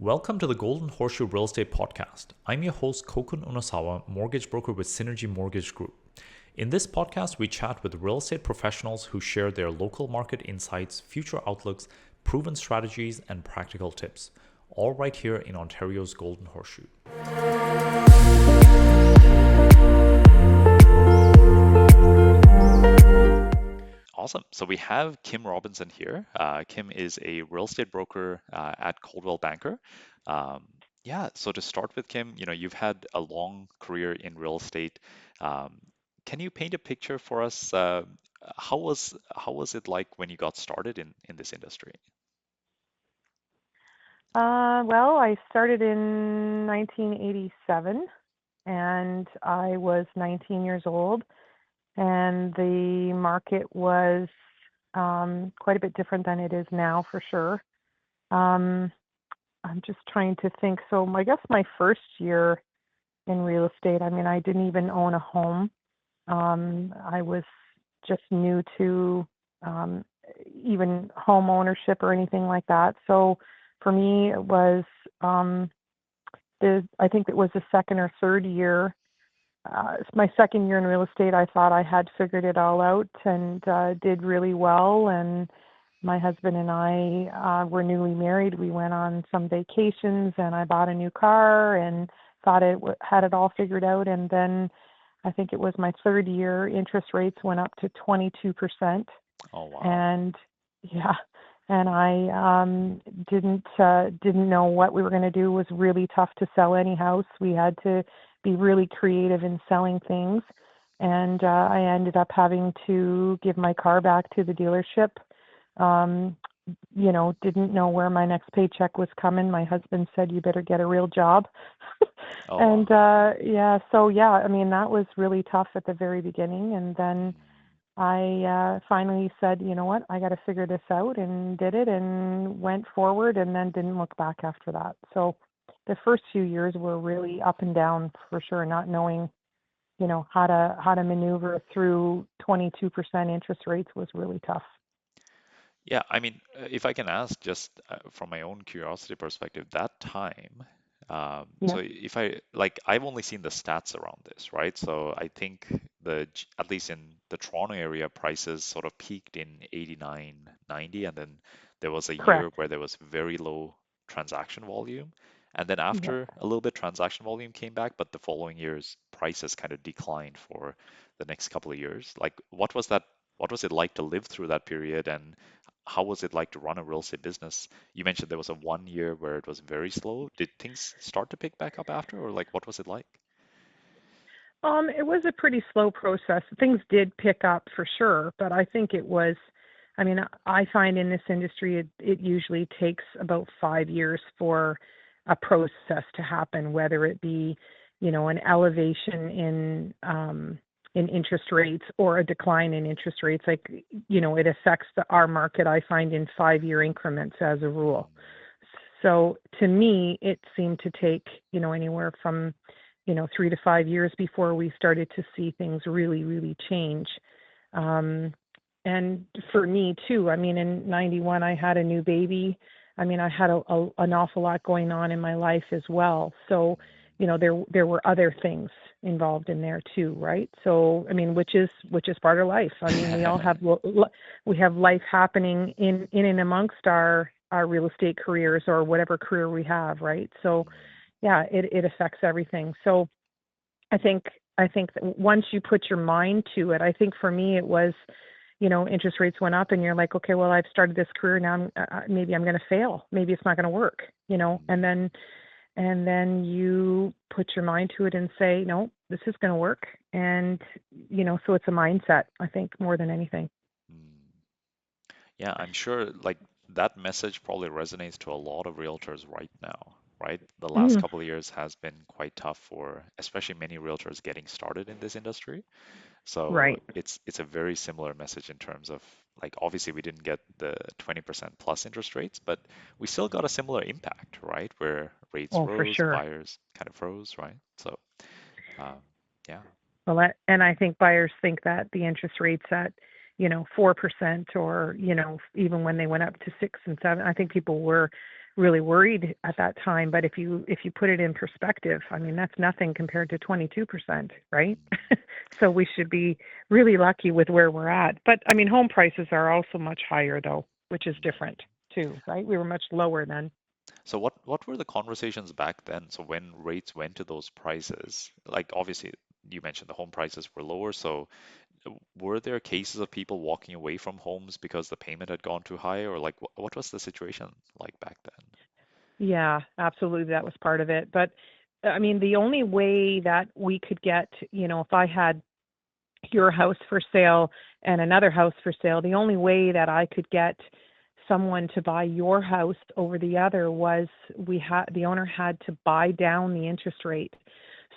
Welcome to the Golden Horseshoe Real Estate Podcast. I'm your host, Koukun Unosawa, mortgage broker with Synergy Mortgage Group. In this podcast, we chat with real estate professionals who share their local market insights, future outlooks, proven strategies, and practical tips, all right here in Ontario's Golden Horseshoe. Awesome. So we have Kim Robinson here. Kim is a real estate broker at Coldwell Banker. So to start with, Kim, you've had a long career in real estate. Um, can you paint a picture for us? How was it like when you got started in this industry? Well, I started in 1987 and I was 19 years old, and the market was quite a bit different than it is now for sure. Um, I'm just trying to think. So I guess my first year in real estate, I didn't even own a home. I was just new to um, even home ownership or anything like that. So for me, it was I think it was the second or third year. It's my second year in real estate. I thought I had figured it all out and did really well. And my husband and I were newly married. We went on some vacations, and I bought a new car and thought had it all figured out. And then I think it was my third year, interest rates went up to 22%. Oh, wow. And yeah, and I didn't know what we were going to do. It was really tough to sell any house. We had to be really creative in selling things, and I ended up having to give my car back to the dealership. Um, didn't know where my next paycheck was coming. My husband said, "You better get a real job." Oh, And wow. that was really tough at the very beginning. And then I finally said, you know what, I got to figure this out, and did it and went forward, and then didn't look back after that. So the first few years were really up and down for sure, not knowing, how to maneuver through 22% interest rates was really tough. Yeah, if I can ask just from my own curiosity perspective, that time, Yeah, so if I like, I've only seen the stats around this, right? So I think at least in the Toronto area, prices sort of peaked in 89, 90, and then there was a year correct. where there was very low transaction volume. And then Yeah. after a little bit, transaction volume came back, but the following years, prices kind of declined for the next couple of years. Like, what was that? What was it like to live through that period, and how was it like to run a real estate business? You mentioned there was a 1 year where it was very slow. Did things start to pick back up after, or like what was it like? It was a pretty slow process. Things did pick up for sure, but I think it was, I find in this industry it usually takes about 5 years for a process to happen, whether it be, an elevation in interest rates or a decline in interest rates. Like, it affects our market, I find, in 5 year increments as a rule. So to me, it seemed to take, anywhere from 3 to 5 years before we started to see things really, really change. Um, and for me too, in 91, I had a new baby. I had an awful lot going on in my life as well. So, there were other things involved in there too, right? So, which is part of life. We all have we have life happening in and amongst our real estate careers or whatever career we have, right? So, yeah, it affects everything. So I think I think that once you put your mind to it, I think for me it was, interest rates went up, and you're like, okay, well, I've started this career now. Maybe I'm going to fail. Maybe it's not going to work. And then you put your mind to it and say, no, this is going to work. And so it's a mindset, I think, more than anything. Mm. Yeah, I'm sure like that message probably resonates to a lot of realtors right now, right? The last Mm, couple of years has been quite tough for especially many realtors getting started in this industry. So right. it's a very similar message in terms of like obviously we didn't get the 20% plus interest rates, but we still got a similar impact, right? Where rates Oh, for rose, sure. buyers kind of froze, right? So um, yeah. Well, and I think buyers think that the interest rates at, 4%, or, even when they went up to 6 and 7, I think people were really worried at that time. But if you put it in perspective, I mean, that's nothing compared to 22%, right? Mm. So we should be really lucky with where we're at. But I mean, home prices are also much higher though, which is different too, right? We were much lower then. So what were the conversations back then? So when rates went to those prices, like obviously you mentioned the home prices were lower, so were there cases of people walking away from homes because the payment had gone too high, or like what was the situation like back then? Yeah, absolutely. That was part of it. But I mean, the only way that we could get, if I had your house for sale and another house for sale, the only way that I could get someone to buy your house over the other was the owner had to buy down the interest rate.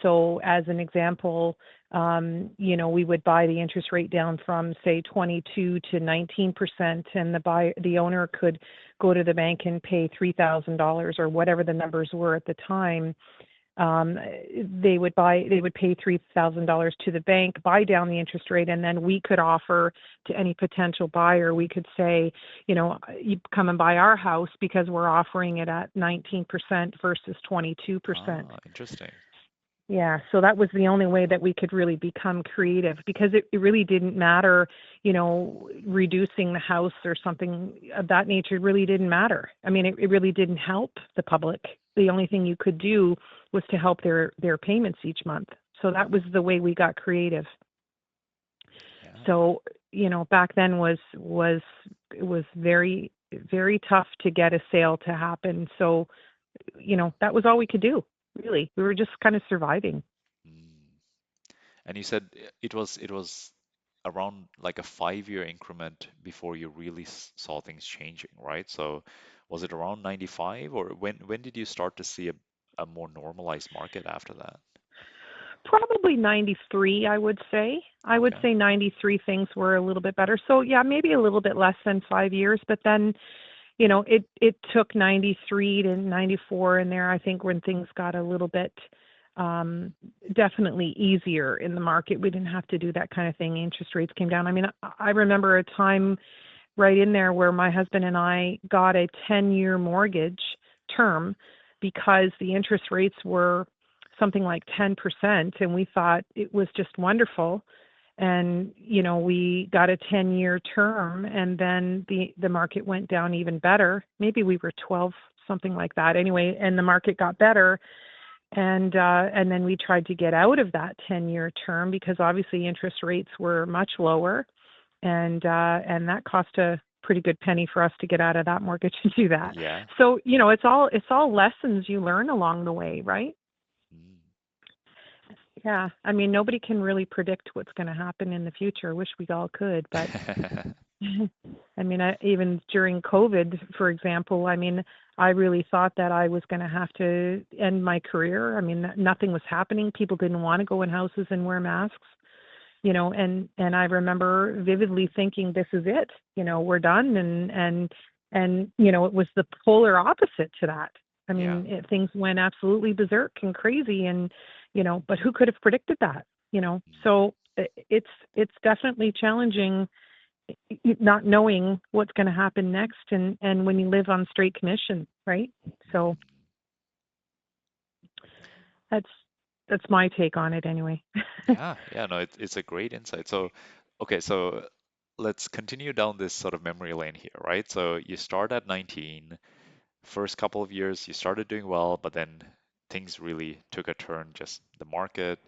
So as an example, we would buy the interest rate down from say 22 to 19%, and the owner could go to the bank and pay $3,000 or whatever the numbers were at the time. um, they would pay $3,000 to the bank, buy down the interest rate, and then we could offer to any potential buyer, we could say, you come and buy our house because we're offering it at 19% versus 22%. Ah, interesting. Yeah, so that was the only way that we could really become creative, because it really didn't matter, reducing the house or something of that nature really didn't matter. I mean, it really didn't help the public. The only thing you could do was to help their payments each month. So that was the way we got creative. Yeah. So, back then was it was very very tough to get a sale to happen. So, that was all we could do, really. We were just kind of surviving. Mm. And you said it was around like a 5-year increment before you really saw things changing, right? So was it around 95, or when did you start to see a more normalized market after that? Probably 93, I would say. I would Okay. say 93 things were a little bit better. So yeah, maybe a little bit less than 5 years, but then, it took 93 to 94 in there, I think, when things got a little bit um, definitely easier in the market. We didn't have to do that kind of thing. Interest rates came down. I mean, I remember a time right in there where my husband and I got a 10-year mortgage term because the interest rates were something like 10%, and we thought it was just wonderful. And we got a 10-year term, and then the market went down even better. Maybe we were 12, something like that. Anyway, and the market got better, and then we tried to get out of that 10-year term because obviously interest rates were much lower, and that cost a pretty good penny for us to get out of that mortgage and do that. Yeah. So, it's all lessons you learn along the way, right? Mm. Yeah. I mean, nobody can really predict what's going to happen in the future. I wish we all could, but I mean, even during COVID, for example, I mean, I really thought that I was going to have to end my career. I mean, nothing was happening. People didn't want to go in houses and wear masks, and I remember vividly thinking, this is it. We're done, and it was the polar opposite to that. I Yeah. mean, things went absolutely berserk and crazy, and but who could have predicted that? Mm. So it's definitely challenging, not knowing what's going to happen next, and when you live on straight commission, right? So Mm. that's that's my take on it anyway. Yeah, yeah, no, it's a great insight. So, okay, so let's continue down this sort of memory lane here, right? So you start at 19, first couple of years you started doing well, but then things really took a turn, just the market.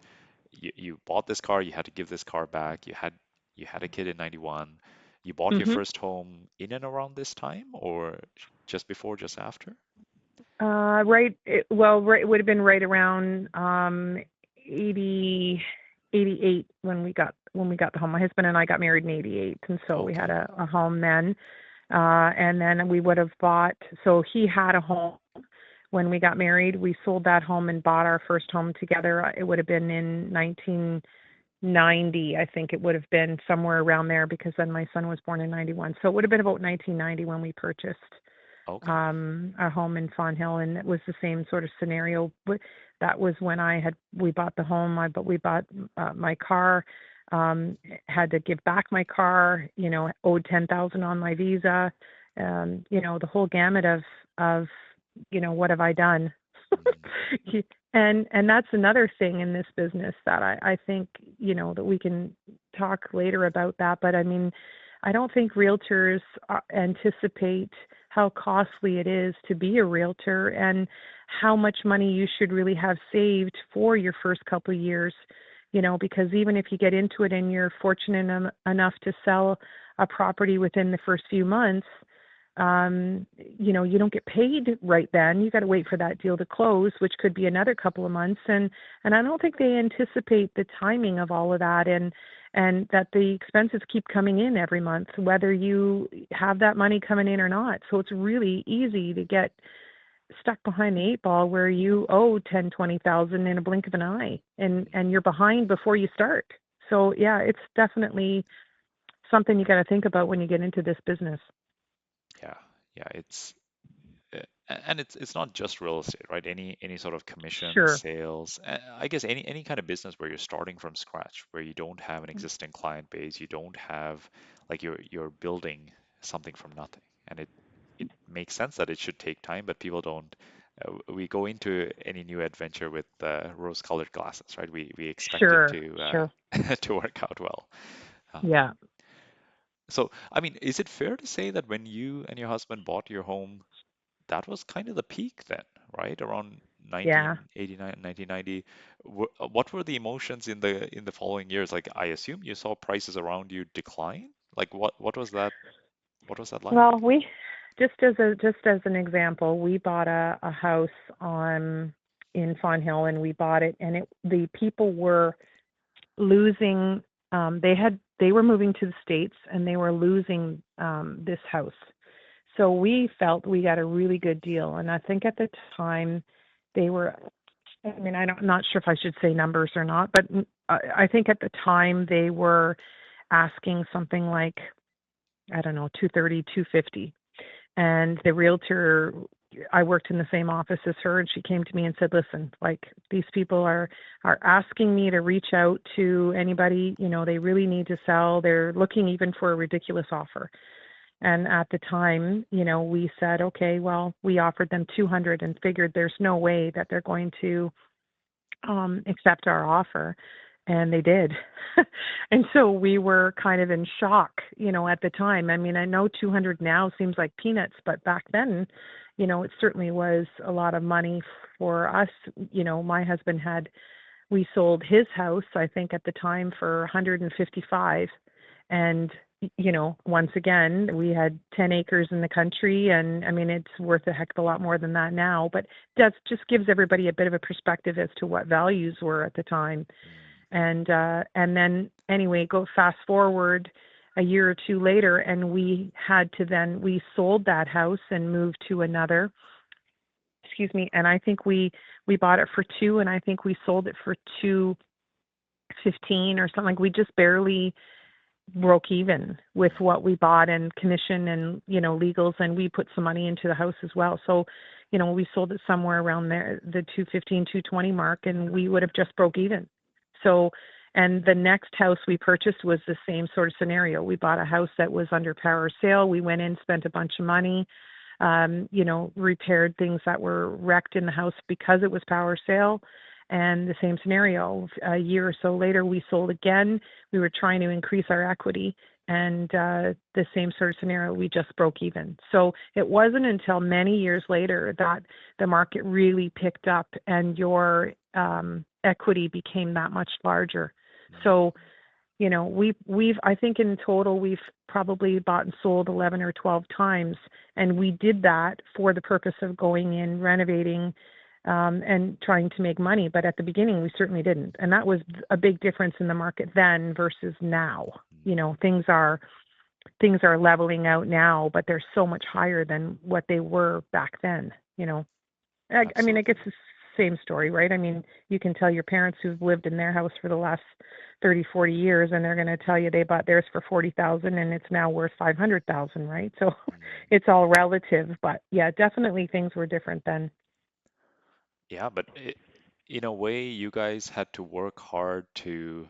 You bought this car, you had to give this car back. You had a kid in 91. You bought your Mhm. first home in and around this time, or just before, just after? Right, it would have been right around 80, 88 when we got the home. My husband and I got married in 88, and so we had Okay. a home then. And then we would have bought. So he had a home when we got married. We sold that home and bought our first home together. It would have been in 1990, I think it would have been somewhere around there, because then my son was born in 91. So it would have been about 1990 when we purchased Okay. our home in Fawn Hill, and it was the same sort of scenario. But that was when we bought the home, but we bought my car, had to give back my car, owed 10,000 on my visa, the whole gamut of what have I done? Mm, And that's another thing in this business that I think, that we can talk later about that. But I mean, I don't think realtors anticipate how costly it is to be a realtor and how much money you should really have saved for your first couple of years, because even if you get into it and you're fortunate enough to sell a property within the first few months, you don't get paid right then. You got to wait for that deal to close, which could be another couple of months. And I don't think they anticipate the timing of all of that, and that the expenses keep coming in every month, whether you have that money coming in or not. So it's really easy to get stuck behind the eight ball where you owe 10, 20,000 in a blink of an eye, and you're behind before you start. So yeah, it's definitely something you got to think about when you get into this business. yeah, yeah, and it's not just real estate, right? Any sort of commission, Sure. sales, I guess any kind of business where you're starting from scratch, where you don't have an existing client base, you don't have like you're building something from nothing, and it makes sense that it should take time, but people don't. We go into any new adventure with rose-colored glasses, right? We expect it Sure, to sure. to work out well. Um, Yeah, so, I mean, is it fair to say that when you and your husband bought your home, that was kind of the peak then, right? Around yeah. 1989, 1990. What were the emotions in the following years? Like, I assume you saw prices around you decline. Like, what was that? What was that like? Well, we just as an example, we bought a house on in Fawn Hill, and we bought it, and the people were losing. They were moving to the States, and they were losing this house. So we felt we got a really good deal, and I think at the time they were. I mean, I'm not sure if I should say numbers or not, but I think at the time they were asking something like, I don't know, 230, 250. And the realtor, I worked in the same office as her, and she came to me and said, "Listen, like, these people are asking me to reach out to anybody, they really need to sell. They're looking even for a ridiculous offer." And at the time, we said, "Okay, well, we offered them 200 and figured there's no way that they're going to accept our offer." And they did. And so we were kind of in shock, at the time. I mean, I know 200 now seems like peanuts, but back then, it certainly was a lot of money for us. My husband we sold his house, I think at the time, for 155. And, once again, we had 10 acres in the country. And I mean, it's worth a heck of a lot more than that now. But that just gives everybody a bit of a perspective as to what values were at the time. Mm, And then anyway, go fast forward a year or two later, and we sold that house and moved to another. Excuse me. And I think we bought it for two, and I think we sold it for 215 or something. Like, we just barely broke even with mm, what we bought, and commission and legals, and we put some money into the house as well. So we sold it somewhere around there, the 215, 220 mark, and we would have just broke even. So, and the next house we purchased was the same sort of scenario. We bought a house that was under power sale. We went in, spent a bunch of money, repaired things that were wrecked in the house because it was power sale. And the same scenario, a year or so later, we sold again. We were trying to increase our equity, and the same sort of scenario, we just broke even. So it wasn't until many years later that the market really picked up and your equity became that much larger. mm, So we've I think in total we've probably bought and sold 11 or 12 times, and we did that for the purpose of going in, renovating, and trying to make money. But at the beginning, we certainly didn't, and that was a big difference in the market then versus now. mm. Things are leveling out now, but they're so much higher than what they were back then. I mean, I guess Absolutely. it's the same story, right? I mean, you can tell your parents who've lived in their house for the last 30, 40 years, and they're going to tell you they bought theirs for 40,000 and it's now worth 500,000, right? So Mm. it's all relative, but yeah, definitely things were different then. Yeah, but in a way, you guys had to work hard to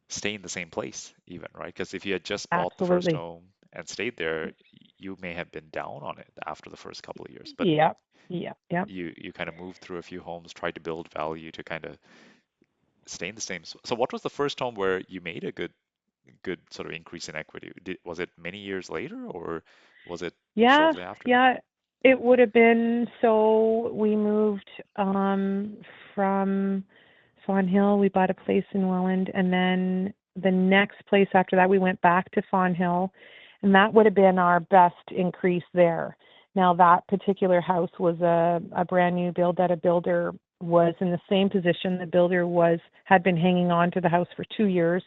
stay in the same place, even, right? Because if you had just bought the first Absolutely. home and stayed there, you may have been down on it after the first couple of years, but Yeah, yeah, yeah. you kind of moved through a few homes, tried to build value to kind of stay in the same. So what was the first home where you made a good sort of increase in equity? Was it many years later or was it Yeah, shortly after? yeah. It would have been, so we moved um from Fawn Hill. We bought a place in Welland, and then the next place after that we went back to Fawn Hill, and that would have been our best increase there. Now that particular house was a brand new build that a builder was in the same position. The builder was had been hanging on to the house for 2 years,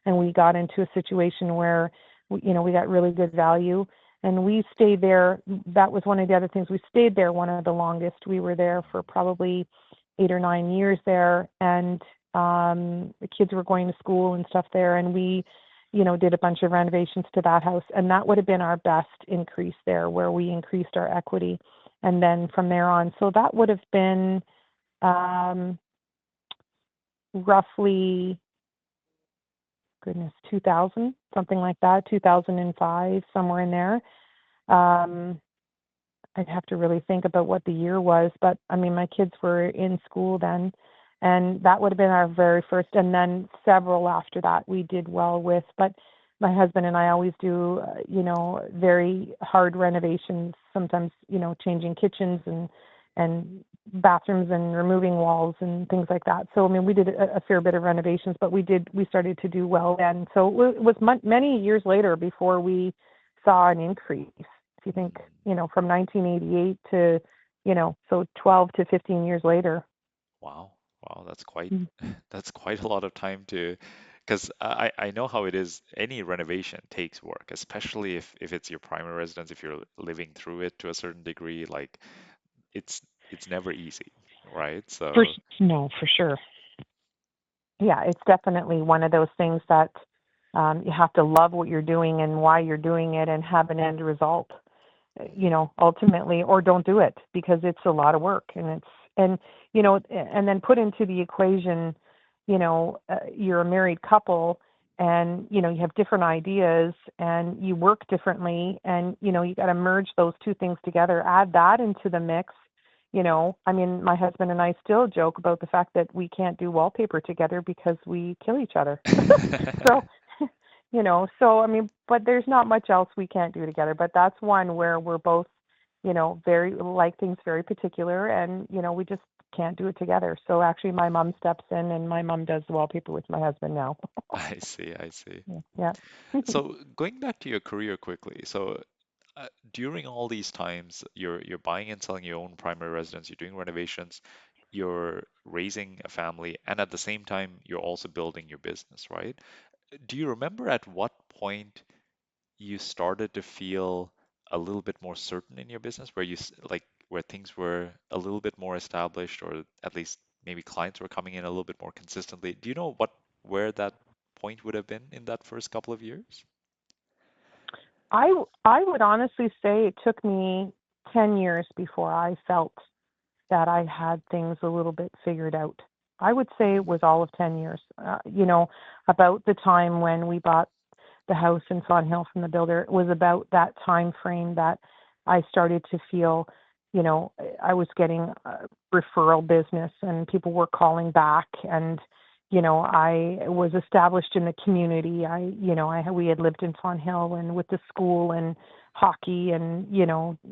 and we got into a situation where we got really good value, and we stayed there. That was one of the other things. We stayed there one of the longest. We were there for probably 8 or 9 years there, and the kids were going to school and stuff there, and we did a bunch of renovations to that house, and that would have been our best increase there, where we increased our equity. And then from there on, so that would have been um, roughly, goodness, 2000, something like that, 2005, somewhere in there. Um, I'd have to really think about what the year was, but I mean, my kids were in school then, and that would have been our very first. And then several after that we did well with. But my husband and I always do, very hard renovations. Sometimes, changing kitchens and bathrooms and removing walls and things like that. So I mean, we did a fair bit of renovations, but we started to do well then. So it was many years later before we saw an increase. If you think, Mm. from 1988 to, so 12 to 15 years later. Wow. Wow, that's quite Mm. that's quite a lot of time to, because I know how it is. Any renovation takes work, especially if it's your primary residence, if you're living through it to a certain degree, like it's never easy, right? For So, no, for sure. Yeah, it's definitely one of those things that you have to love what you're doing and why you're doing it and have an end result. Ultimately, or don't do it because it's a lot of work, and then put into the equation, you're a married couple, and you have different ideas and you work differently, and you got to merge those two things together, add that into the mix. I mean, my husband and I still joke about the fact that we can't do wallpaper together because we kill each other. So, so I mean, but there's not much else we can't do together. But that's one where we're both, very like things very particular, and we just can't do it together. So actually, my mom steps in, and my mom does the wallpaper with my husband now. I see, I see. Yeah. So going back to your career quickly, so during all these times, you're buying and selling your own primary residence, you're doing renovations, you're raising a family, and at the same time, you're also building your business, right? Do you remember at what point you started to feel a little bit more certain in your business, where like where things were a little bit more established, or at least maybe clients were coming in a little bit more consistently? Do you know where that point would have been in that first couple of years? I would honestly say it took me 10 years before I felt that I had things a little bit figured out. I would say it was all of 10 years. About the time when we bought the house in Fawn Hill from the builder, it was about that time frame that I started to feel, I was getting referral business and people were calling back, and I was established in the community. We had lived in Fawn Hill, and with the school and hockey and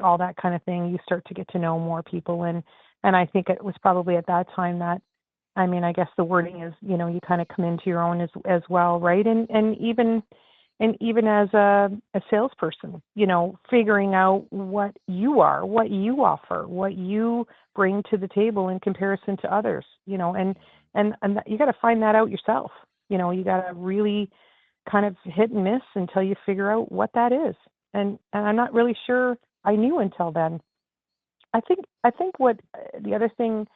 all that kind of thing, you start to get to know more people, and I think it was probably at that time that, I mean, I guess the wording is, you kind of come into your own as well, right? And even as a salesperson, figuring out what you are, what you offer, what you bring to the table in comparison to others, and you got to find that out yourself. You got to really kind of hit and miss until you figure out what that is. And I'm not really sure I knew until then. I think what the other thing,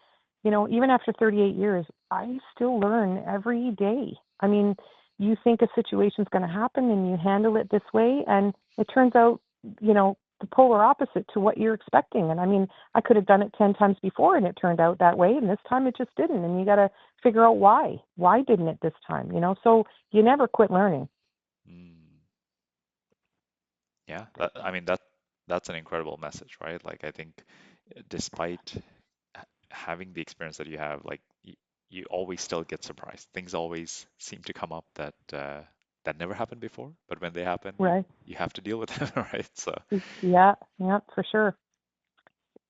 even after 38 years, I still learn every day. I mean, you think a situation's going to happen and you handle it this way, and it turns out, the polar opposite to what you're expecting. And I mean, I could have done it 10 times before and it turned out that way, and this time it just didn't. And you got to figure out why. Why didn't it this time? So you never quit learning. Mm. Yeah, I mean that's an incredible message, right? Like I think despite having the experience that you have, like you always still get surprised. Things always seem to come up that that never happened before, but when they happen, Right. you have to deal with them, right? So Yeah, yeah, for sure.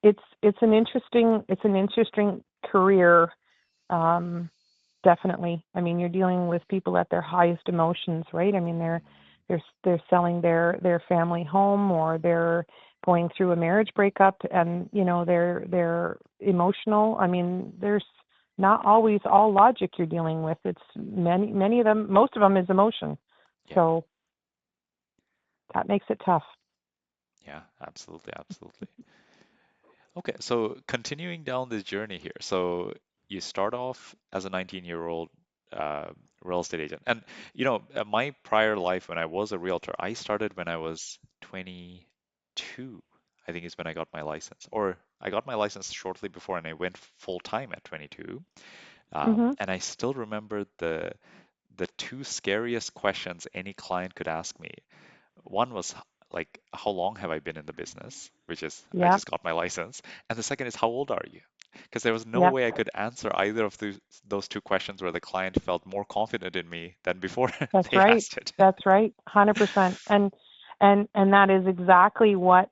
It's an interesting career. Um, Definitely. I mean, you're dealing with people at their highest emotions, right? I mean, they're selling their family home, or they're going through a marriage breakup, and they're emotional. I mean, there's not always all logic you're dealing with. It's many of them, most of them is emotion. yeah, So that makes it tough. yeah, absolutely, absolutely. Okay, so continuing down this journey here. So you start off as a 19-year-old uh, real estate agent. And, my prior life when I was a realtor, I started when I was 22, I think is when I got my license. Or I got my license shortly before and I went full time at 22. Mhm. And I still remember the two scariest questions any client could ask me. One was like, how long have I been in the business? Which is, I Yeah. just got my license. And the second is, how old are you? Because there was no Yeah. way I could answer either of those two questions where the client felt more confident in me than before That's they right. asked it. That's right. 100%. And that is exactly what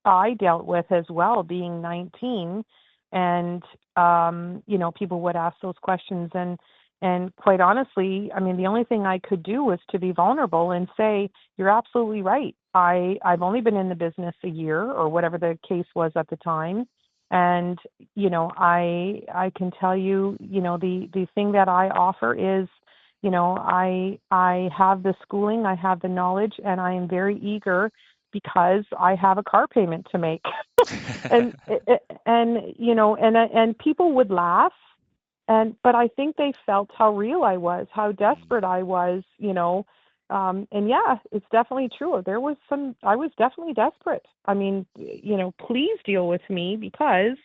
I dealt with as well, being 19, and people would ask those questions, and quite honestly, I mean, the only thing I could do was to be vulnerable and say, "You're absolutely right. I've only been in the business a year, or whatever the case was at the time, and I can tell you, the thing that I offer is." I have the schooling, I have the knowledge, and I am very eager because I have a car payment to make. and and people would laugh, but I think they felt how real I was, how Mm, desperate I was, and yeah, it's definitely true. I was definitely desperate. I mean, please deal with me, because,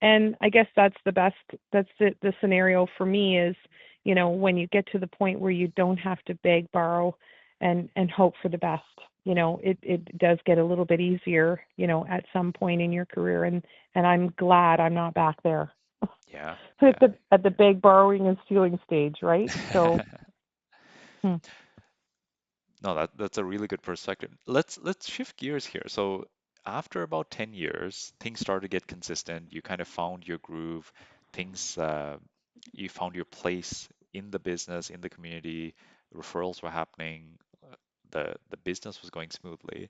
and I guess that's the scenario for me is, when you get to the point where you don't have to beg, borrow, and hope for the best, it does get a little bit easier, at some point in your career, and I'm glad I'm not back there yeah, at yeah. the beg, borrowing, and stealing stage, right? So, hmm. No, that's a really good perspective. Let's shift gears here. So after about 10 years, things started to get consistent. You kind of found your groove. Things you found your place in the business, in the community. Referrals were happening. The business was going smoothly.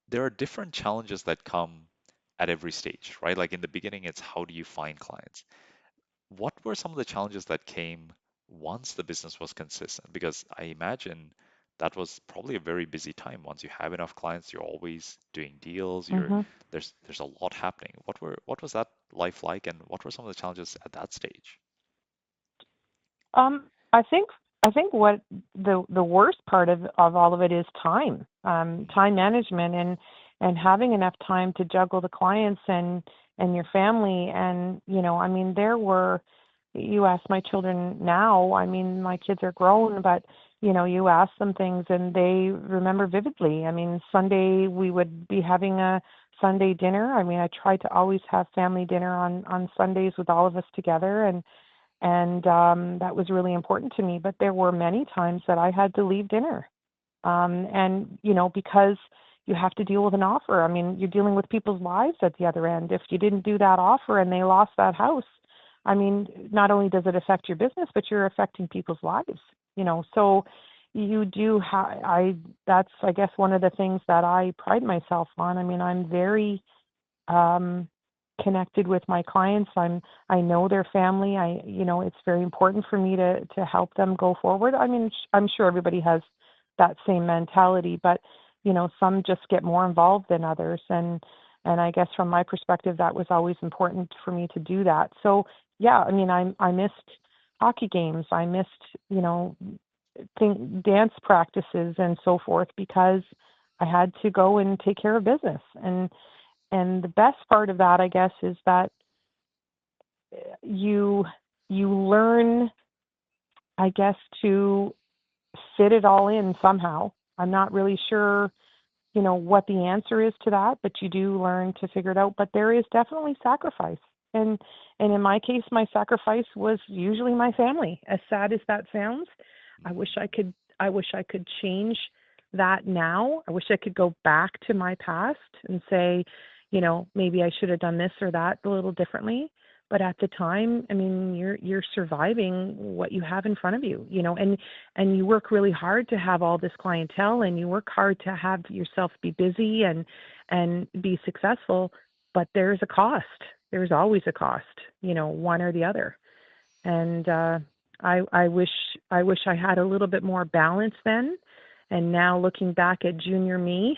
There are different challenges that come at every stage, right? Like in the beginning, it's how do you find clients? What were some of the challenges that came once the business was consistent? Because I imagine that was probably a very busy time. Once you have enough clients, you're always doing deals, Hmm. there's a lot happening. What was that life like, and what were some of the challenges at that stage? I think what the worst part of all of it is time, Mm, time management, and having enough time to juggle the clients and your family, and I mean, you ask my children now. I mean, my kids are grown, but you ask them things and they remember vividly. I mean, Sunday we would be having a Sunday dinner. I mean, I try to always have family dinner on Sundays with all of us together, and that was really important to me. But there were many times that I had to leave dinner, and because you have to deal with an offer. I mean, you're dealing with people's lives at the other end. If you didn't do that offer and they lost that house, I mean, not only does it affect your business, but you're affecting people's lives. So you do have. That's, I guess, one of the things that I pride myself on. I mean, I'm very um, connected with my clients. I know their family. It's very important for me to help them go forward. I mean, I'm sure everybody has that same mentality, but some just get more involved than others, and I guess from my perspective, that was always important for me to do that. So yeah, I mean, I missed hockey games. I missed dance practices and so forth, because I had to go and take care of business. And the best part of that, I guess, is that you you learn, I guess, to fit it all in somehow. I'm not really sure, what the answer is to that, but you do learn to figure it out. But there is definitely sacrifice. And and in my case, my sacrifice was usually my family. As sad as that sounds, I wish Mm, I could I wish I could change that now. I wish I could go back to my past and say, maybe I should have done this or that a little differently. But at the time, I mean, you're surviving what you have in front of you, and you work really hard to have all this clientele, and you work hard to have yourself be busy and be successful, but there's a cost. There's always a cost, one or the other. And I wish I had a little bit more balance then. And now looking back at junior me,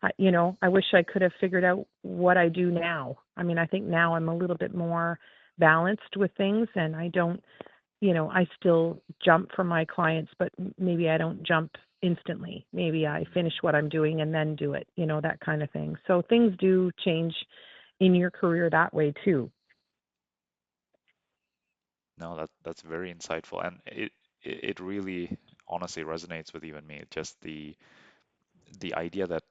I wish I could have figured out what I do now. I mean, I think now I'm a little bit more balanced with things, and I don't, I still jump for my clients, but maybe I don't jump instantly. Maybe I finish mm. what I'm doing and then do it, that kind of thing. So things do change in your career that way too. No, that's very insightful, and it really honestly resonates with even me. Just the idea that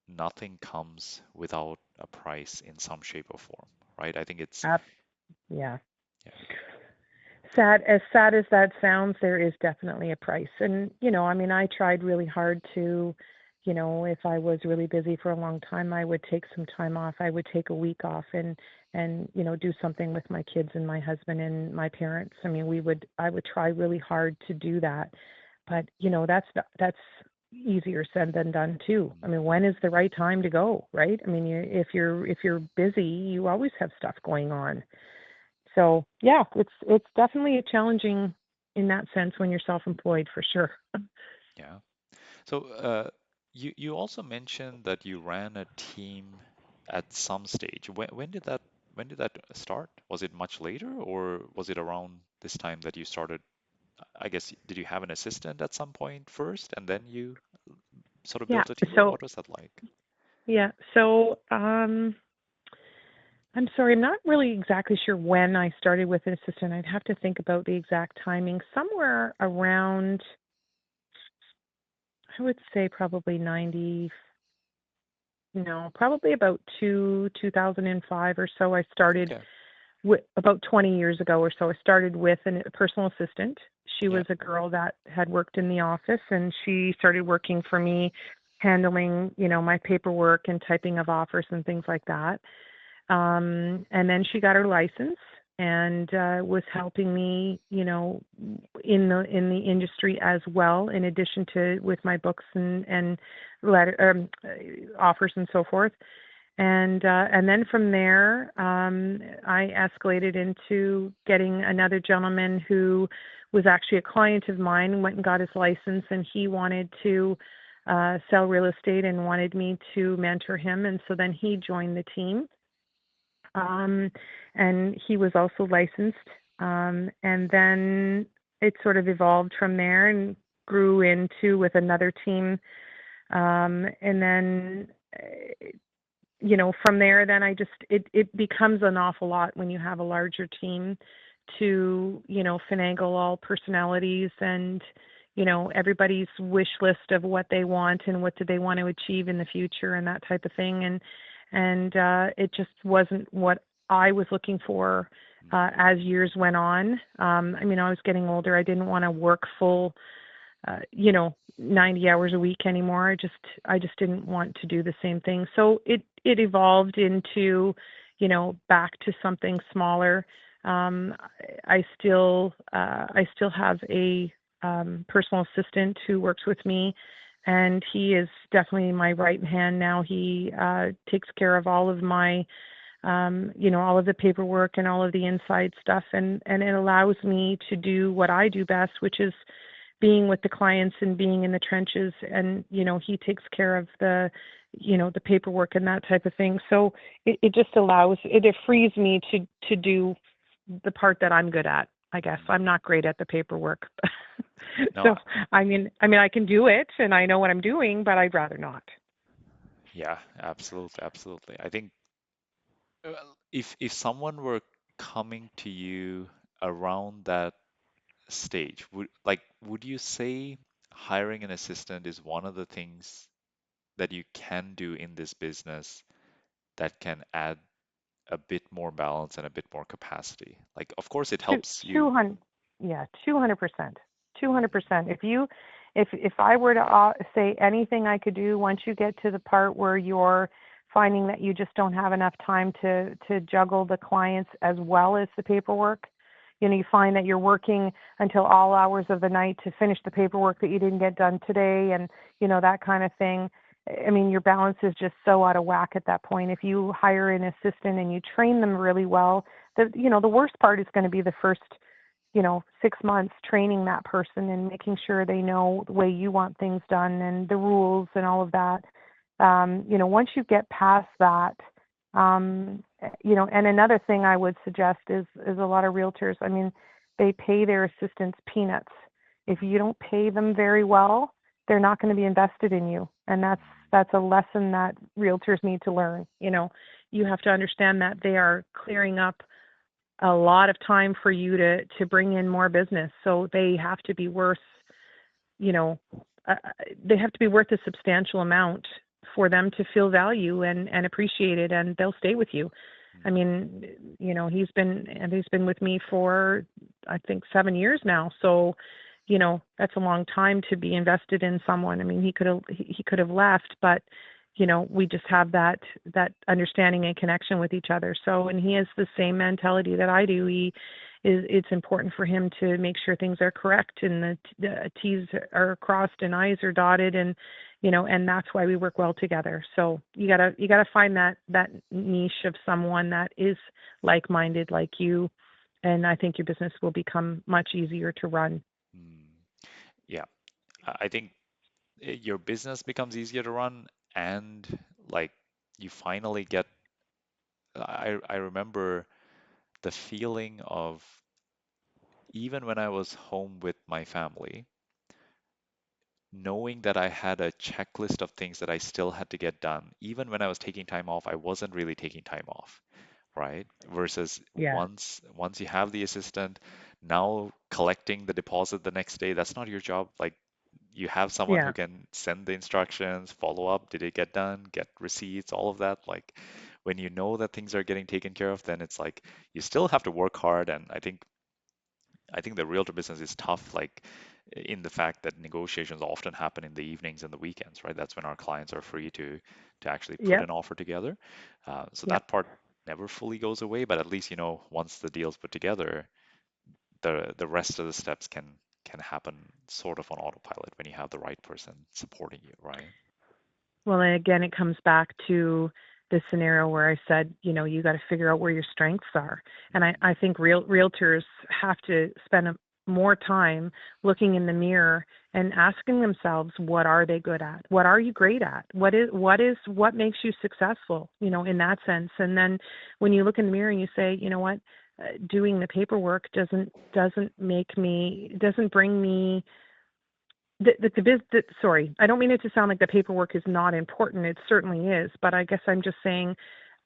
nothing comes without a price in some shape or form, right? I think it's Ab- yeah. yeah. Sad as that sounds, there is definitely a price. And, I mean, I tried really hard to, if I was really busy for a long time, I would take some time off. I would take a week off and, do something with my kids and my husband and my parents. I mean, I would try really hard to do that. But, that's easier said than done too. I mean, Mm. when is the right time to go, right? I mean, if you're busy, you always have stuff going on. So yeah, it's definitely a challenging in that sense when you're self-employed for sure. Yeah. So, you also mentioned that you ran a team at some stage. When did that start? Was it much later, or was it around this time that you started? I guess, did you have an assistant at some point first, and then you sort of Yeah. built a team, or So what was that like? yeah. So I'm sorry, I'm not really exactly sure when I started with an assistant. I'd have to think about the exact timing. Somewhere around, I would say probably 90, no, probably about 2005 or so. I started Okay. about 20 years ago or so. I started with a personal assistant. She Yeah. was a girl that had worked in the office, and she started working for me, handling, my paperwork and typing of offers and things like that. And then she got her license and was helping me, in the industry as well, in addition to with my books and letter offers and so forth. And then from there, I escalated into getting another gentleman who was actually a client of mine, went and got his license, and he wanted to sell real estate and wanted me to mentor him. And so then he joined the team, um, and he was also licensed. And then it sort of evolved from there and grew into with another team. And then from there, then it becomes an awful lot when you have a larger team to, finagle all personalities and, everybody's wish list of what they want and what do they want to achieve in the future and that type of thing. And it just wasn't what I was looking for Mm. as years went on. I mean, I was getting older. I didn't want to work full 90 hours a week anymore. I just didn't want to do the same thing. So it evolved into, back to something smaller. Um, I still have a personal assistant who works with me, and he is definitely my right hand now. He takes care of all of my all of the paperwork and all of the inside stuff, and it allows me to do what I do best, which is being with the clients and being in the trenches. And he takes care of the paperwork and that type of thing. So it just it frees me to do the part that I'm good at. I guess I'm Mm. not great at the paperwork. No, So I mean I can do it and I know what I'm doing, but I'd rather not. yeah, absolutely, absolutely. I think, if someone were coming to you around that stage, would you say hiring an assistant is one of the things that you can do in this business that can add a bit more balance and a bit more capacity. Like, of course, it Two, helps you. 200, yeah, 200%. 200%. If I were to say anything I could do once you get to the part where you're finding that you just don't have enough time to juggle the clients as well as the paperwork, you find that you're working until all hours of the night to finish the paperwork that you didn't get done today, and that kind of thing. I mean, your balance is just so out of whack at that point. If you hire an assistant and you train them really well, the worst part is going to be the first 6 months training that person and making sure they know the way you want things done and the rules and all of that. Once you get past that, and another thing I would suggest is a lot of realtors, I mean, they pay their assistants peanuts. If you don't pay them very well, they're not going to be invested in you. And that's a lesson that realtors need to learn. You have to understand that they are clearing up a lot of time for you to bring in more business. So they have to be worth, you know, uh, they have to be worth a substantial amount for them to feel value and appreciated, and they'll stay with you. I Mm, mean, he's been with me for I think 7 years now. So, that's a long time to be invested in someone. I mean, he could have left, but we just have that understanding and connection with each other. So, and he has the same mentality that I do. It's important for him to make sure things are correct and the T's are crossed and I's are dotted, and that's why we work well together. So you gotta find that niche of someone that is like-minded like you, and I think your business will become much easier to run. mm. Yeah, I think your business becomes easier to run, and like you finally get. I remember the feeling of even when I was home with my family, knowing that I had a checklist of things that I still had to get done. Even when I was taking time off, I wasn't really taking time off, right? Versus Yeah, once you have the assistant, now collecting the deposit the next day, that's not your job. Like you have someone who yeah. can send the instructions, follow up, did it get done, get receipts, all of that. Like when you know that things are getting taken care of, then it's like you still have to work hard. And I think the realtor business is tough, like in the fact that negotiations often happen in the evenings and the weekends, right? That's when our clients are free to actually put Yep, an offer together. So yep. that part never fully goes away, but at least, once the deal's put together, the rest of the steps can happen sort of on autopilot when you have the right person supporting you, right? Well, and again, it comes back to the scenario where I said, you got to figure out where your strengths are. And I think realtors have to spend more time looking in the mirror and asking themselves, what are they good at? What are you great at? What makes you successful, in that sense. And then when you look in the mirror and you say, you know what, doing the paperwork doesn't bring me sorry, I don't mean it to sound like the paperwork is not important. It certainly is, but I guess I'm just saying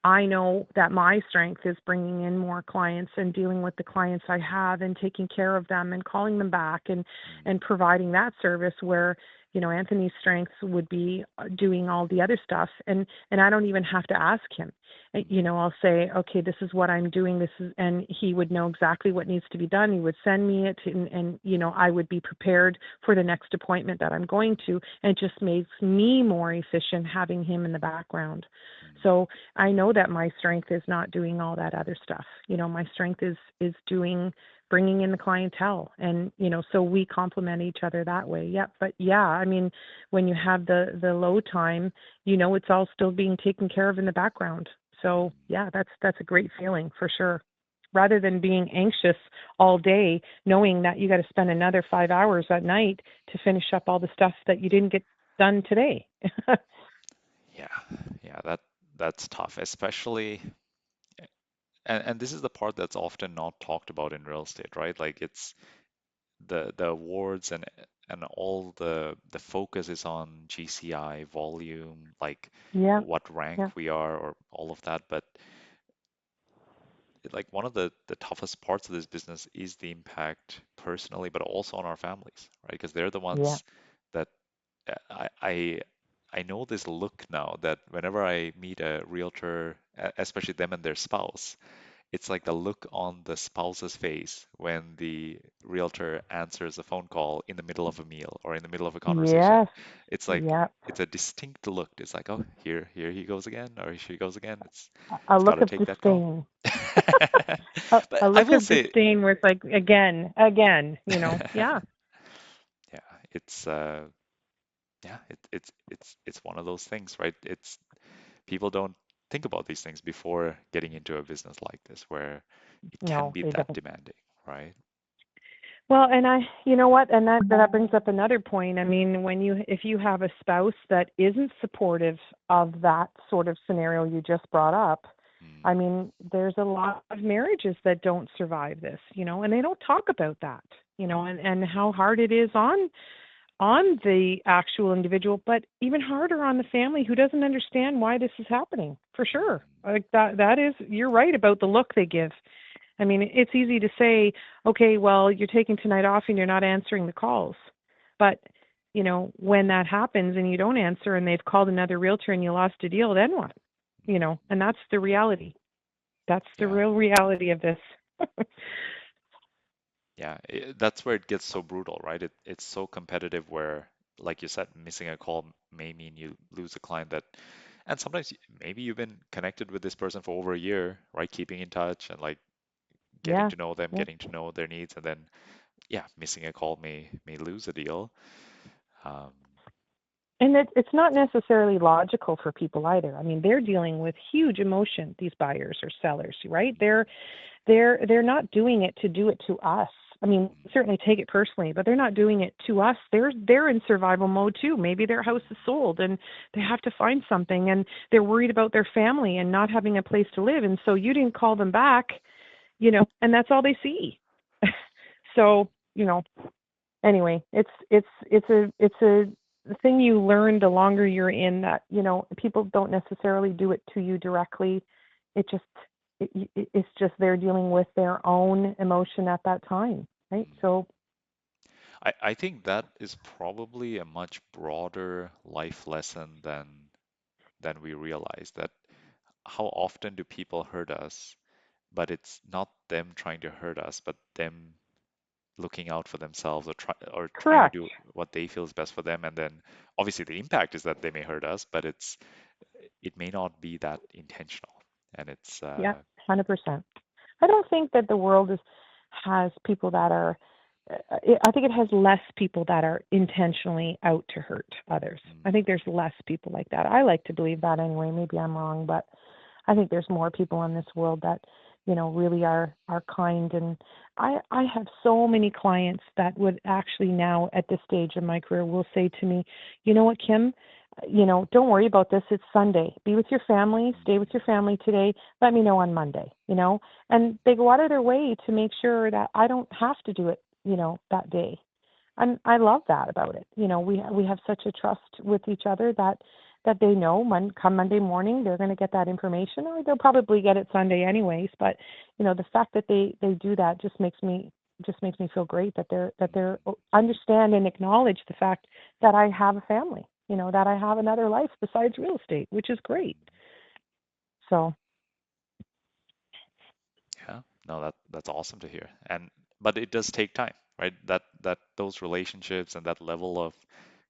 I know that my strength is bringing in more clients and dealing with the clients I have and taking care of them and calling them back and Mm, providing that service where Anthony's strengths would be doing all the other stuff, and I don't even have to ask him. I'll say, okay, this is what I'm doing. This is, and he would know exactly what needs to be done. He would send me it, and I would be prepared for the next appointment that I'm going to. And it just makes me more efficient having him in the background. mm, So I know that my strength is not doing all that other stuff. My strength is doing bringing in the clientele, and so we complement each other that way. Yeah, but yeah, I mean, when you have the low time, it's all still being taken care of in the background. So mm. yeah, that's a great feeling for sure. Rather than being anxious all day, knowing that you got to spend another 5 hours at night to finish up all the stuff that you didn't get done today. Yeah, yeah, that's tough, especially, and this is the part that's often not talked about in real estate, right? Like it's the awards and all the focus is on GCI volume, like Yeah, what rank yeah, we are or all of that. But like one of the toughest parts of this business is the impact personally, but also on our families, right? Because they're the yeah, ones. I I know this look now that whenever I meet a realtor, especially them and their spouse, it's like the look on the spouse's face when the realtor answers a phone call in the middle of a meal or in the middle of a conversation. Yes. It's like Yep. it's a distinct look. It's like, oh, here he goes again, or here she goes again. A It's got look to of take that call. disdain. But A I look will of say, disdain where it's like, again, again, yeah. yeah, it's yeah, it's one of those things, right? It's people don't think about these things before getting into a business like this, where it can No, be they that don't. demanding, right? Well, and you know what, and that brings up another point. I mean, if you have a spouse that isn't supportive of that sort of scenario you just brought up, Mm, I mean, there's a lot of marriages that don't survive this, and they don't talk about that, and how hard it is on the actual individual, but even harder on the family who doesn't understand why this is happening. For sure, mm, like that is, you're right about the look they give. I mean, it's easy to say, okay, well, you're taking tonight off and you're not answering the calls. But, when that happens and you don't answer and they've called another realtor and you lost a deal, then what? And that's the reality. That's the yeah, real reality of this. yeah. That's where it gets so brutal, right? It's so competitive where, like you said, missing a call may mean you lose a client that, and sometimes maybe you've been connected with this person for over a year, right? Keeping in touch and like getting Yeah. to know them, Yeah. getting to know their needs, and then yeah, missing a call may lose a deal. Um, And it's not necessarily logical for people either. I mean, they're dealing with huge emotion, these buyers or sellers, right? mm, They're not doing it to do it to us. I mean, mm, certainly take it personally, but they're not doing it to us. They're in survival mode too. Maybe their house is sold and they have to find something, and they're worried about their family and not having a place to live. And so you didn't call them back, and that's all they see. So, anyway, it's a thing you learn the longer you're in, that people don't necessarily do it to you directly. It just it's just they're dealing with their own emotion at that time, right? mm. So I think that is probably a much broader life lesson than we realize that how often do people hurt us, but it's not them trying to hurt us, but them looking out for themselves or trying to correct. do what they feel is best for them. And then obviously the impact is that they may hurt us, but it may not be that intentional. And it's Yeah, 100%. I don't think that the world has people that are. I think it has less people that are intentionally out to hurt others. I mm, think there's less people like that. I like to believe that anyway. Maybe I'm wrong, but I think there's more people in this world that, really are kind. And I have so many clients that would actually now at this stage in my career will say to me, you know what, Kim, don't worry about this. It's Sunday. Be with your family. Stay with your mm, family today. Let me know on Monday. And they go out of their way to make sure that I don't have to do it, that day. And I love that about it. We have such a trust with each other that they know come Monday morning they're going to get that information, or they'll probably get it Sunday anyways. But the fact that they do that just makes me feel great that they're mm. understand and acknowledge the fact that I have a family, that I have another life besides real estate, which is great. So Yeah, no, that's awesome to hear. And but it does take time, right? That those relationships and that level of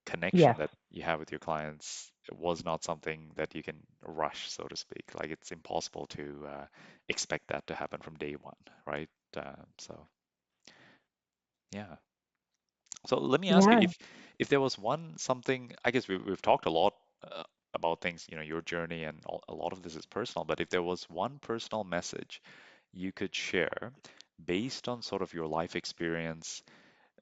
connection yes, that you have with your clients was not something that you can rush, so to speak. Like it's impossible to expect that to happen from day one, right? So yeah. So let me ask you yeah. if there was one something, I guess we've talked a lot about things, your journey and a lot of this is personal, but if there was one personal message you could share based on sort of your life experience,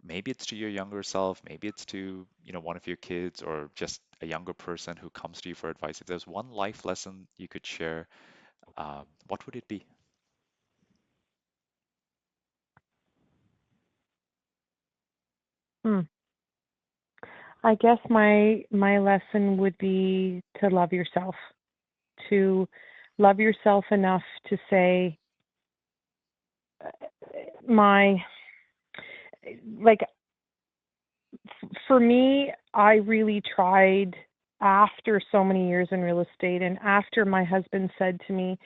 maybe it's to your younger self, maybe it's to, one of your kids or just a younger person who comes to you for advice. If there's one life lesson you could share, what would it be? Hmm. I guess my lesson would be to love yourself, to love yourself enough to say, my like for me, I really tried after so many years in real estate and after my husband said to me,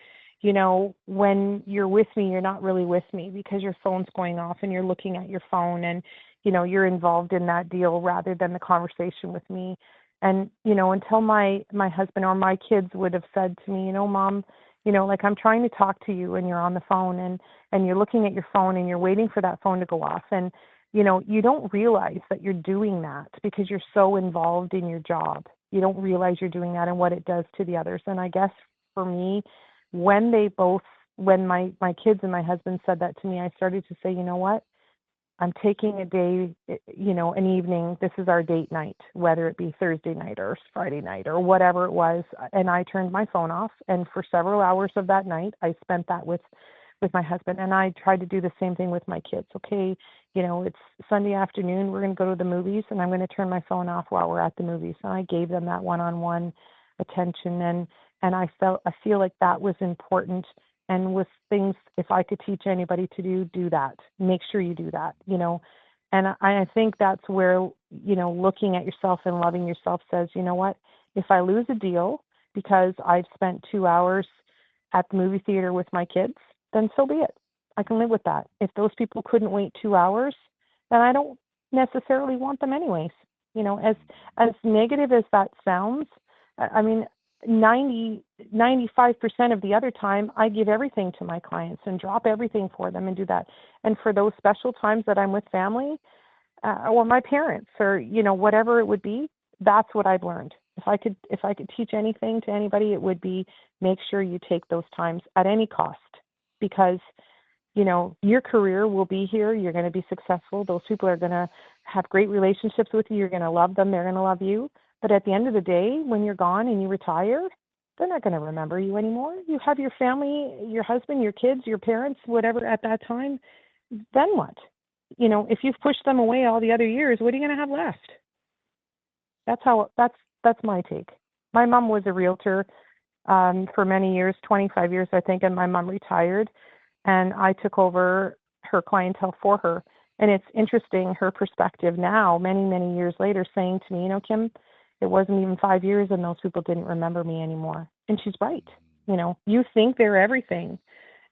when you're with me, you're not really with me because your phone's going off and you're looking at your phone and, you're involved in that deal rather than the conversation with me. And, until my husband or my kids would have said to me, Mom, like I'm trying to talk to you and you're on the phone and you're looking at your phone and you're waiting for that phone to go off. And you don't realize that you're doing that because you're so involved in your job. You don't realize you're doing that and what it does to the others. And I guess for me, when they both, when my kids and my husband said that to me, I started to say, you know what? I'm taking a day, an evening. This is our date night, whether it be Thursday night or Friday night or whatever it was. And I turned my phone off. And for several hours of that night, I spent that with my husband. And I tried to do the same thing with my kids. Okay, it's Sunday afternoon. We're going to go to the movies, and I'm going to turn my phone off while we're at the movies. And I gave them that one-on-one attention, and I feel like that was important and with things, if I could teach anybody to do that. Make sure you do that. And I think that's where, looking at yourself and loving yourself says, you know what, if I lose a deal because I've spent 2 hours at the movie theater with my kids, then so be it. I can live with that. If those people couldn't wait 2 hours, then I don't necessarily want them anyways. As negative as that sounds, I mean, 95% of the other time, I give everything to my clients and drop everything for them and do that. And for those special times that I'm with family or my parents or whatever it would be, that's what I've learned. If I could teach anything to anybody, it would be make sure you take those times at any cost because your career will be here. You're going to be successful. Those people are going to have great relationships with you. You're going to love them. They're going to love you. But at the end of the day, when you're gone and you retire, they're not going to remember you anymore. You have your family, your husband, your kids, your parents, whatever at that time. Then what? If you've pushed them away all the other years, what are you going to have left? That's my take. My mom was a realtor for many years, 25 years, I think, and my mom retired, and I took over her clientele for her. And it's interesting her perspective now, many, many years later, saying to me, Kim, it wasn't even 5 years and those people didn't remember me anymore. And she's right. You think they're everything,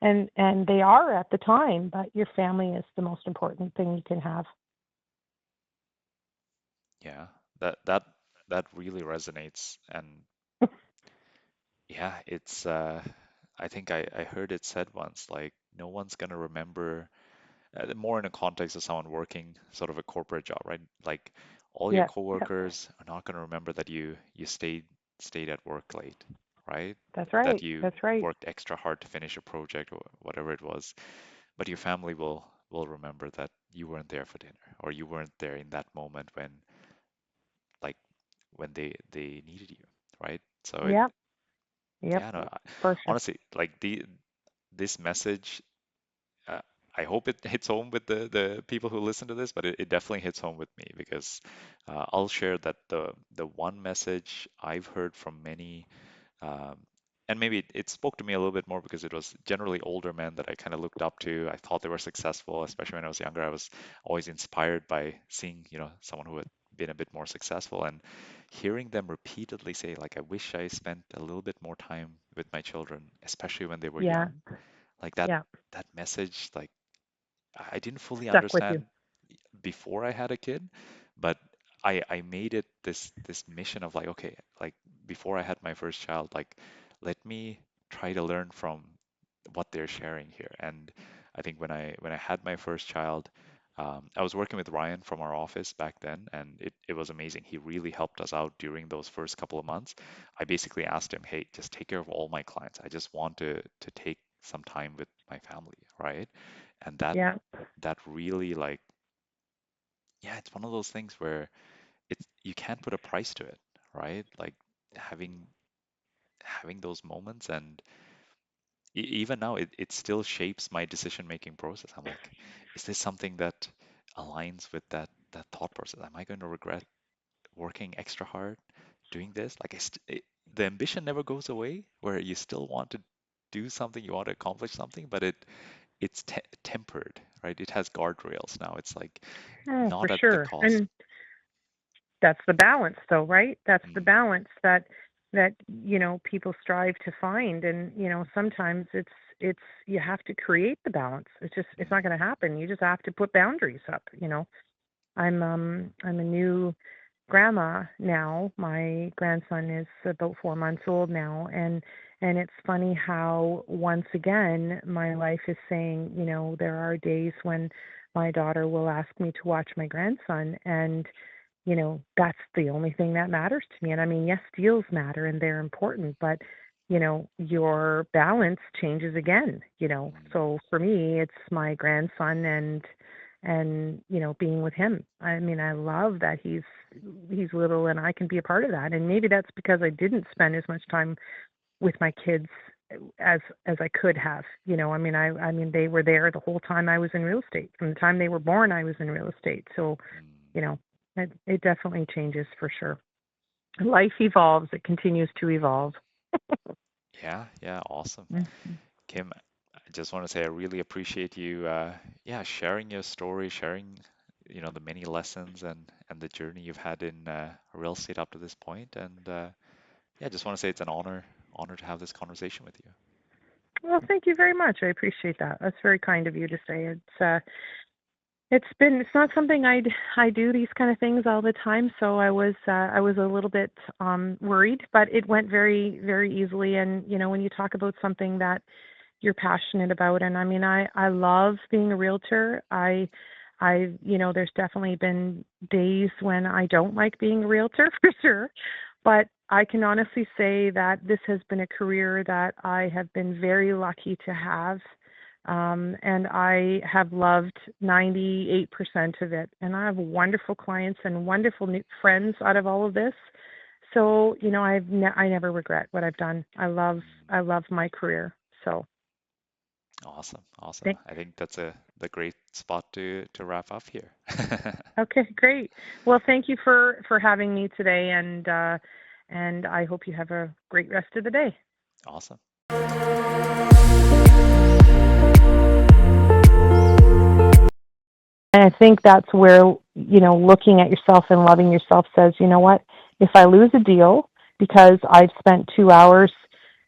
and they are at the time, but your family is the most important thing you can have. Yeah, that really resonates. And yeah, I think I heard it said once, like no one's gonna remember more in a context of someone working sort of a corporate job, right? Like all your Yeah, yeah, coworkers are not gonna remember that you stayed at work late, right? that's That right. you That's right. worked extra hard to finish a project or whatever it was. But your family will remember that you weren't there for dinner or you weren't there in that moment when like when they needed you, right? So it Yep, yep, yeah, no, for sure. honestly, like this message, uh, I hope it hits home with the people who listen to this, but it definitely hits home with me because I'll share that the one message I've heard from many, um, and maybe it spoke to me a little bit more because it was generally older men that I kind of looked up to. I thought they were successful, especially when I was younger. I was always inspired by seeing, someone who had been a bit more successful and hearing them repeatedly say, like, I wish I spent a little bit more time with my children, especially when they were Yeah, young. Like that yeah, that message, like I didn't fully stuck with you. understand before I had a kid, but I made it this mission of like, okay, like before I had my first child, like let me try to learn from what they're sharing here. And I think when I had my first child, I was working with Ryan from our office back then, and it was amazing. He really helped us out during those first couple of months. I basically asked him, hey, just take care of all my clients. I just want to take some time with my family, right? And Yeah, that really like yeah, it's one of those things where it's you can't put a price to it, right? Like having having those moments and even now it still shapes my decision making process. I'm like, is this something that aligns with that thought process? Am I going to regret working extra hard doing this? Like the ambition never goes away where you still want to do something, you want to accomplish something, but it's tempered, right? It has guardrails now. It's like oh, for not at the sure. cost. And That's the balance, though, right? That's the Mm, balance that people strive to find, and sometimes it's you have to create the balance. It's not going to mm, happen. You just have to put boundaries up. I'm a new grandma now. My grandson is about 4 months old now, and it's funny how once again my life is saying, there are days when my daughter will ask me to watch my grandson, and that's the only thing that matters to me. And I mean, yes, deals matter and they're important, but your balance changes again. mm, So for me, it's my grandson and being with him. I mean, I love that he's little and I can be a part of that. And maybe that's because I didn't spend as much time with my kids as I could have. I mean they were there the whole time I was in real estate. From the time they were born, I was in real estate. So, mm. you know, it definitely changes for sure. Life evolves, it continues to evolve. Yeah, yeah, awesome. Mhm. Kim, I just want to say I really appreciate you, yeah, sharing your story, sharing, the many lessons and the journey you've had in real estate up to this point. And yeah, just want to say it's an honor to have this conversation with you. Well, thank you very much. I appreciate that. That's very kind of you to say. It's not something I do these kind of things all the time, so I was a little bit worried, but it went very very easily. And when you talk about something that you're passionate about, and I mean I love being a realtor. There's definitely been days when I don't like being a realtor for sure, but I can honestly say that this has been a career that I have been very lucky to have. And I have loved 98% of it. And I have wonderful clients and wonderful new friends out of all of this. So, I never regret what I've done. I love my career. So, Awesome, awesome. thank, I think that's the great spot to wrap up here. okay, great. Well, thank you for having me today, and I hope you have a great rest of the day. Awesome. And I think that's where, looking at yourself and loving yourself says, you know what, if I lose a deal because I've spent 2 hours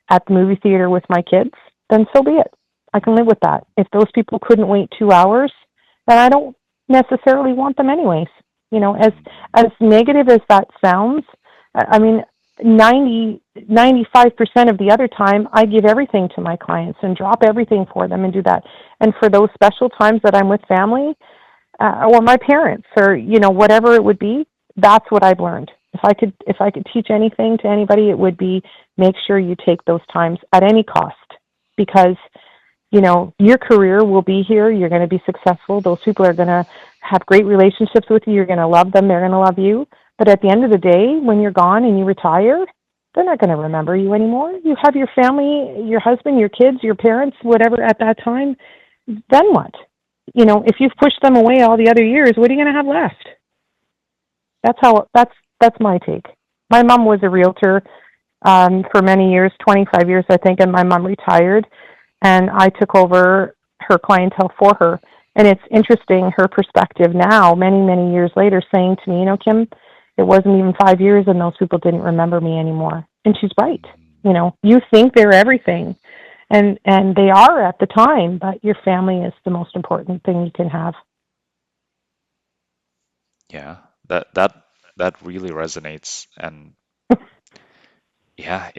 at the movie theater with my kids, then so be it. I can live with that. If those people couldn't wait 2 hours, then I don't necessarily want them anyways. As Mm, negative as that sounds, I mean, 95% of the other time, I give everything to my clients and drop everything for them and do that. And for those special times that I'm with family, or my parents, or whatever it would be, that's what I've learned. If I could teach anything to anybody, it would be make sure you take those times at any cost, because your career will be here. You're going to be successful. Those people are going to have great relationships with you. You're going to love them. They're going to love you. But at the end of the day, when you're gone and you retire, they're not going to remember you anymore. You have your family, your husband, your kids, your parents, whatever at that time. Then what? If you've pushed them away all the other years, what are you going to have left? That's my take. My mom was a realtor for many years, 25 years, I think, and my mom retired, and I took over her clientele for her. And it's interesting her perspective now, many, many years later, saying to me, Kim, it wasn't even 5 years and those people didn't remember me anymore. And she's right. mm. You think they're everything, and they are at the time, but your family is the most important thing you can have. Yeah, that really resonates. And yeah,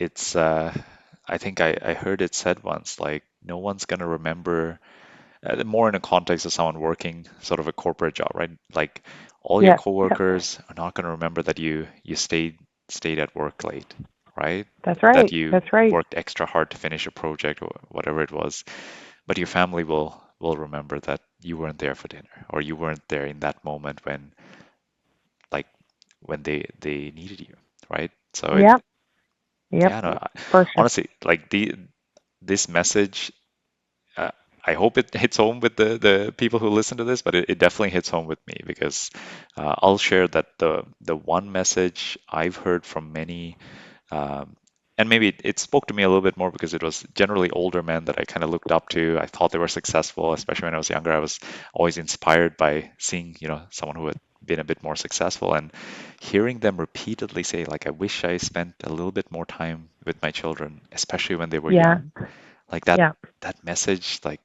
I think I heard it said once, like no one's gonna remember, more in a context of someone working sort of a corporate job, right? Like all your Yeah, yeah, coworkers are not gonna remember that you stayed at work late, right? that's That right. you That's right. worked extra hard to finish a project or whatever it was. But your family will remember that you weren't there for dinner, or you weren't there in that moment when, like, when they needed you, right? So it, Yep, yep, yeah, no, for sure. honestly, like this message, uh, I hope it hits home with the people who listen to this, but it definitely hits home with me because I'll share that the one message I've heard from many, um, and maybe it spoke to me a little bit more because it was generally older men that I kind of looked up to. I thought they were successful, especially when I was younger. I was always inspired by seeing, someone who had been a bit more successful. And hearing them repeatedly say, like, I wish I spent a little bit more time with my children, especially when they were Yeah. young, like that Yeah. that message, like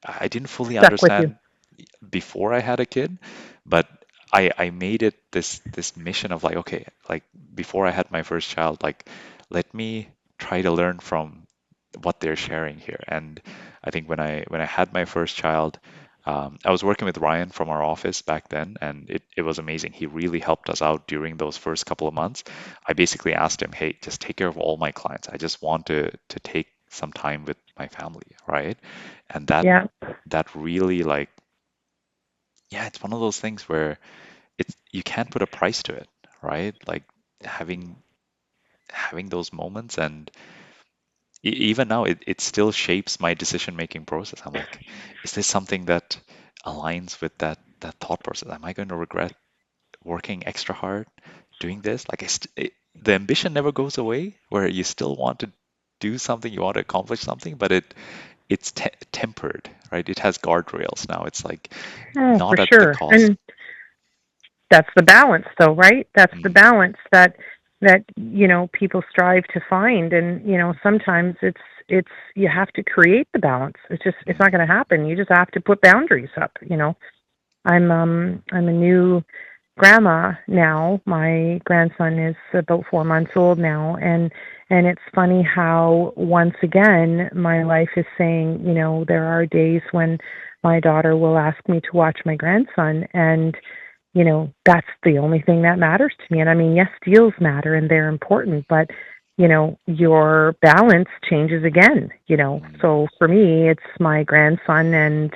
I didn't fully Stuck with you. understand before I had a kid, but I made it this mission of like, okay, like before I had my first child, like let me try to learn from what they're sharing here. And I think when I had my first child, I was working with Ryan from our office back then, and it was amazing. He really helped us out during those first couple of months. I basically asked him, hey, just take care of all my clients. I just want to take some time with my family, right? And Yeah. that really like, yeah, it's one of those things where it's you can't put a price to it, right? Like having having those moments, and even now it still shapes my decision making process. I'm like, is this something that aligns with that thought process? Am I going to regret working extra hard doing this? Like the ambition never goes away, where you still want to do something, you want to accomplish something, but it's tempered, right? It has guardrails now. It's like Oh, for not at the sure. cost. And that's the balance though, right? That's the Mm, balance that people strive to find. And sometimes it's you have to create the balance. It's not mm, going to happen. You just have to put boundaries up. I'm a new grandma now. My grandson is about 4 months old now, and it's funny how once again my life is saying, there are days when my daughter will ask me to watch my grandson, and that's the only thing that matters to me. And I mean, yes, deals matter and they're important, but your balance changes again. mm, So for me, it's my grandson and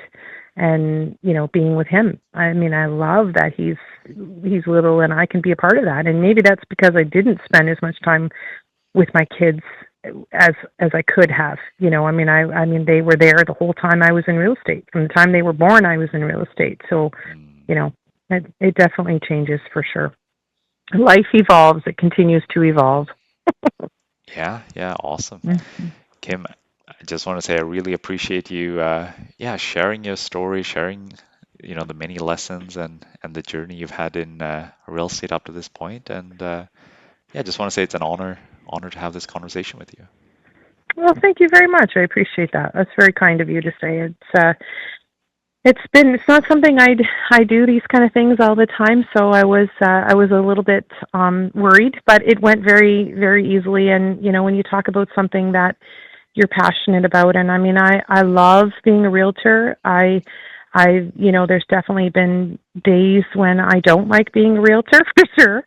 being with him. I mean, I love that he's little and I can be a part of that. And maybe that's because I didn't spend as much time with my kids as I could have. I mean they were there the whole time I was in real estate. From the time they were born I was in real estate. So, mm. you know, it definitely changes for sure. Life evolves, it continues to evolve. Yeah, yeah, awesome. Mhm. Kim, I just want to say I really appreciate you, yeah, sharing your story, sharing, the many lessons and the journey you've had in real estate up to this point. And yeah, just want to say it's an honor to have this conversation with you. Well, thank you very much. I appreciate that. That's very kind of you to say. It's not something I do these kind of things all the time, so I was a little bit worried, but it went very very easily. And when you talk about something that you're passionate about, and I mean I love being a realtor. There's definitely been days when I don't like being a realtor for sure,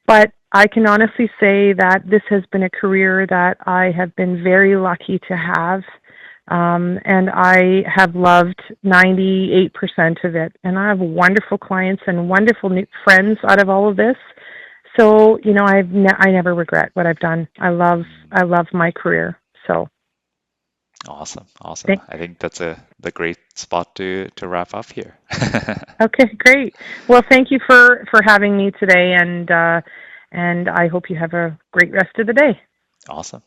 but I can honestly say that this has been a career that I have been very lucky to have. And I have loved 98% of it. And I have wonderful clients and wonderful new friends out of all of this. So, I never regret what I've done. Mm, I love my career. So, awesome, awesome. thank, I think that's the great spot to wrap up here. okay, great. Well, thank you for having me today, and I hope you have a great rest of the day. Awesome.